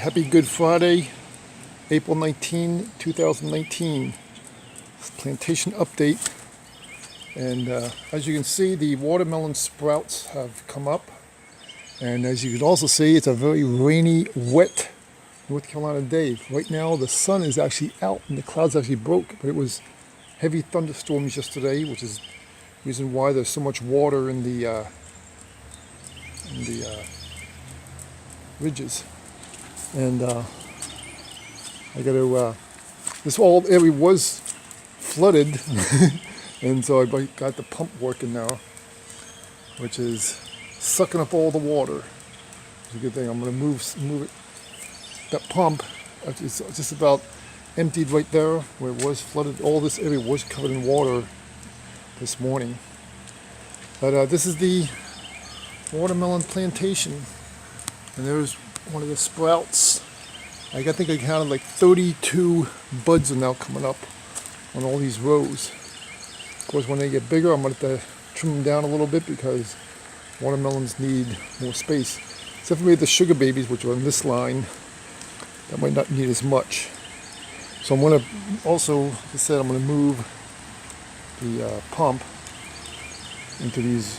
Happy Good Friday, April 19, 2019. Plantation update. And as you can see, the watermelon sprouts have come up. And as you can also see, it's a very rainy, wet North Carolina day. Right now, the sun is actually out and the clouds actually broke. But it was heavy thunderstorms yesterday, which is the reason why there's so much water in the ridges. And I got to, this whole area was flooded, and so I got the pump working now, which is sucking up all the water. It's a good thing. I'm going to move it. That pump, it's just about emptied right there where it was flooded. All this area was covered in water this morning. But this is the watermelon plantation, and there's one of the sprouts. I think I counted like 32 buds are now coming up on all these rows. Of course, when they get bigger, I'm going to have to trim them down a little bit because watermelons need more space. Except for maybe the sugar babies, which are on this line, that might not need as much. So I'm going to also, like I said, I'm going to move the pump into these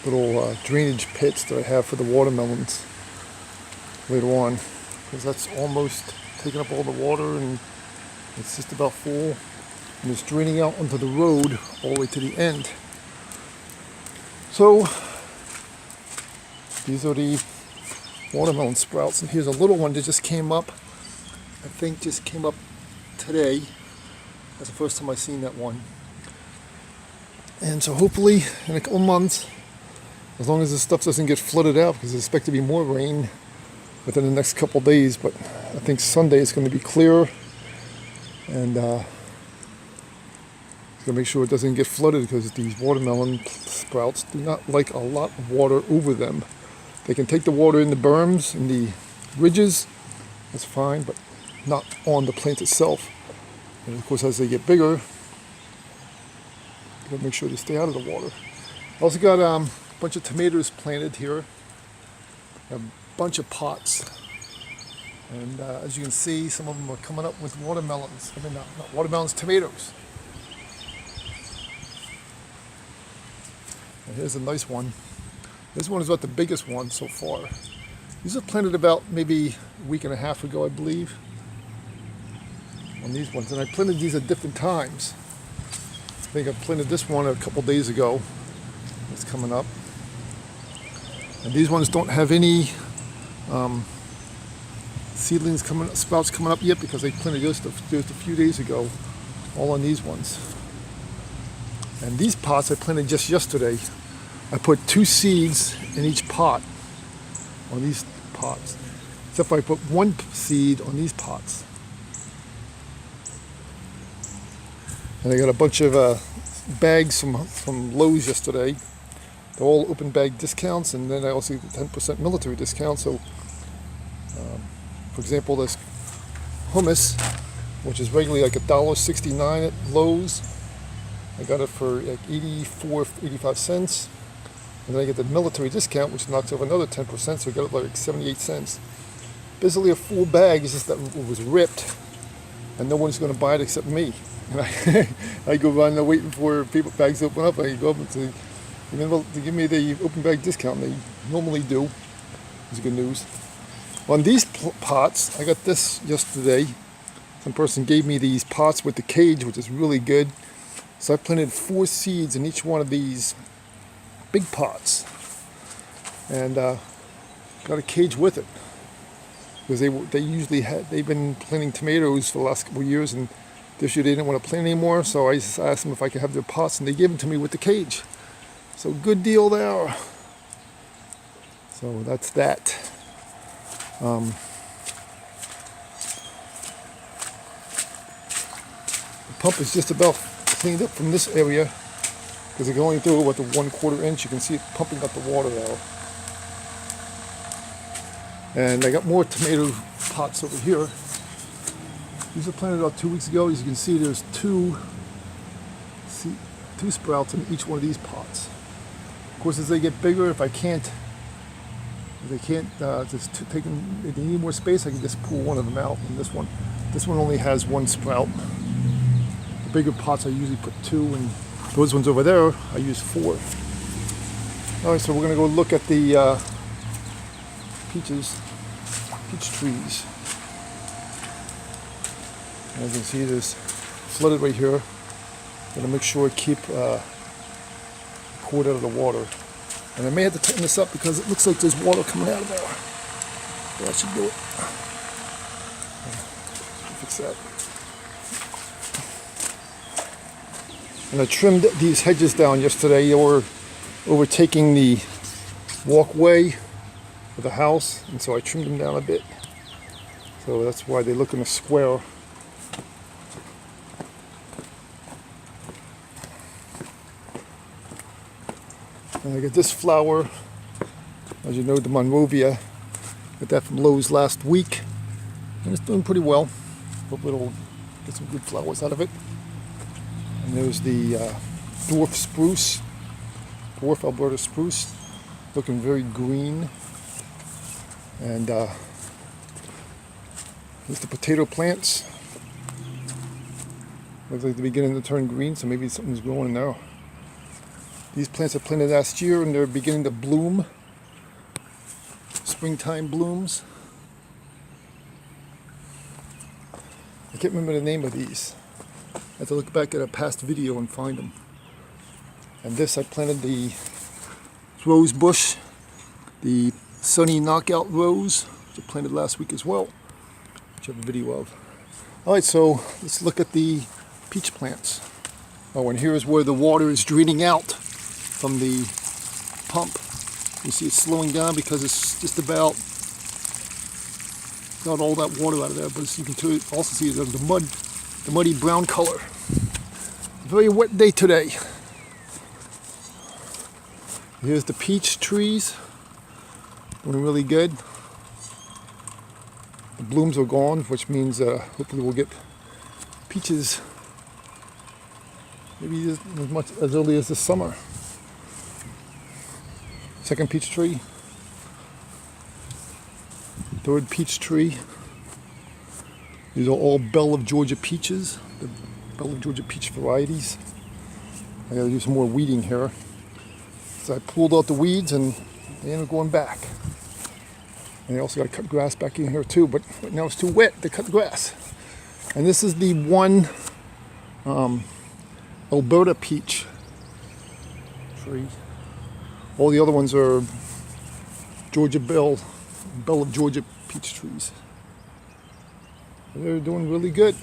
little drainage pits that I have for the watermelons later on, because that's almost taking up all the water and it's just about full, and it's draining out onto the road all the way to the end. So these are the watermelon sprouts, and here's a little one that just came up. I think just came up today. That's the first time I've seen that one. And so hopefully in a couple months, as long as this stuff doesn't get flooded out, because I expect to be more rain within the next couple of days, but I think Sunday is going to be clear, and going to make sure it doesn't get flooded, because these watermelon sprouts do not like a lot of water over them. They can take the water in the berms, in the ridges, that's fine, but not on the plant itself. And of course, as they get bigger, you got to make sure they stay out of the water. I also got a bunch of tomatoes planted here, a bunch of pots, and as you can see, some of them are coming up with watermelons. I mean, not watermelons, tomatoes. And here's a nice one. This one is about the biggest one so far. These are planted about maybe a week and a half ago, I believe, on these ones, and I planted these at different times. I think I planted this one a couple days ago. It's coming up. And these ones don't have any seedlings sprouts coming up yet, because they planted just a few days ago, all on these ones. And these pots I planted just yesterday. I put 2 seeds in each pot on these pots, except for I put 1 seed on these pots. And I got a bunch of bags from Lowe's yesterday. They're all open bag discounts, and then I also get 10% military discount. So, for example, this hummus, which is regularly like $1.69 at Lowe's, I got it for like 85 cents. And then I get the military discount, which knocks over another 10%, so I got it like 78 cents. Basically a full bag, is just that it was ripped, and no one's going to buy it except me. And I go around there waiting for bags to open up. I go up and say, remember to give me the open bag discount. They normally do. It's good news. On these pots, I got this yesterday. Some person gave me these pots with the cage, which is really good. So I planted 4 seeds in each one of these big pots, and got a cage with it, because they've been planting tomatoes for the last couple of years, and this year they didn't want to plant anymore. So I just asked them if I could have their pots, and they gave them to me with the cage. So good deal there. So that's that. The pump is just about cleaned up from this area, because I can only do it with the 1/4 inch. You can see it pumping up the water now. And I got more tomato pots over here. These were planted about 2 weeks ago. As you can see, there's two sprouts in each one of these pots. Of course, as they get bigger, if I can't they can't just take them, if they need more space, I can just pull one of them out. And this one only has one sprout. The bigger pots I usually put 2, and those ones over there I use 4. All right, so we're gonna go look at the peach trees. As you can see, there's flooded right here. Gotta make sure I keep poured out of the water. And I may have to tighten this up because it looks like there's water coming out of there. So that should do it. Fix that. And I trimmed these hedges down yesterday. They were overtaking the walkway of the house, and so I trimmed them down a bit. So that's why they look in a square. And I got this flower, as you know, the Monrovia. Got that from Lowe's last week, and it's doing pretty well. Hopefully it'll get some good flowers out of it. And there's the dwarf spruce, dwarf Alberta spruce, looking very green. And here's the potato plants. Looks like they're beginning to turn green, so maybe something's growing in there. These plants I planted last year, and they're beginning to bloom. Springtime blooms. I can't remember the name of these. I have to look back at a past video and find them. And this, I planted the rose bush, the sunny knockout rose, which I planted last week as well, which I have a video of. All right, so let's look at the peach plants. Oh, and here's where the water is draining out from the pump. You see it's slowing down because it's just about got all that water out of there, but as you can also see the muddy brown color. Very wet day today. Here's the peach trees, doing really good. The blooms are gone, which means hopefully we'll get peaches maybe as much as early as this summer. Second peach tree. Third peach tree. These are all Belle of Georgia peaches, the Belle of Georgia peach varieties. I gotta do some more weeding here. So I pulled out the weeds and they ended up going back. And I also gotta cut grass back in here too, but right now it's too wet to cut the grass. And this is the one Alberta peach tree. All the other ones are Georgia Belle of Georgia peach trees. They're doing really good.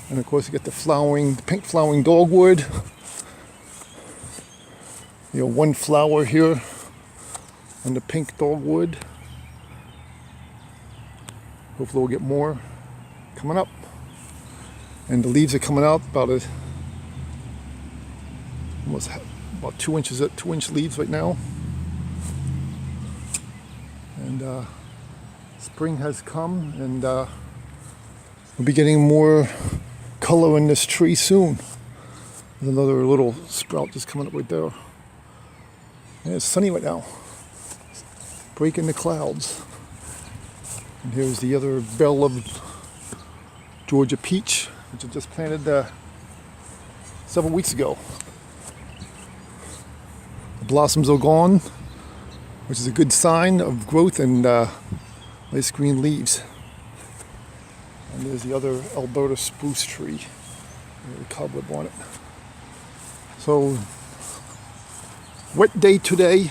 And of course you get the pink flowering dogwood. You know, one flower here on the pink dogwood. Hopefully we'll get more coming up. And the leaves are coming out about about 2 inches, 2-inch leaves right now. And spring has come, and we'll be getting more color in this tree soon. There's another little sprout just coming up right there. And it's sunny right now. Breaking the clouds. And here's the other Belle of Georgia peach, which I just planted several weeks ago. The blossoms are gone, which is a good sign of growth and nice green leaves. And there's the other Alberta spruce tree, with a cobweb on it. So, wet day today.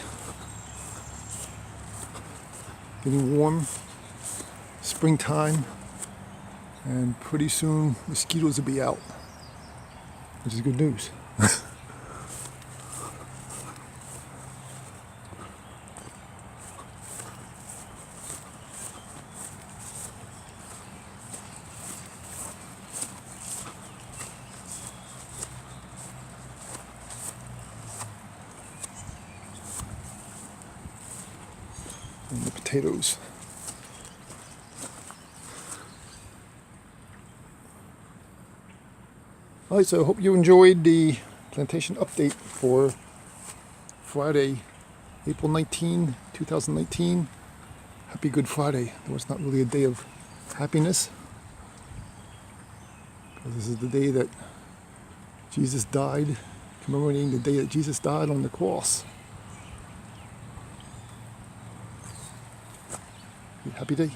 Getting warm, springtime, and pretty soon mosquitoes will be out, which is good news. And the potatoes. Alright, so I hope you enjoyed the plantation update for Friday, April 19, 2019. Happy Good Friday, though it's not really a day of happiness, because this is the day that Jesus died, commemorating the day that Jesus died on the cross. Happy day.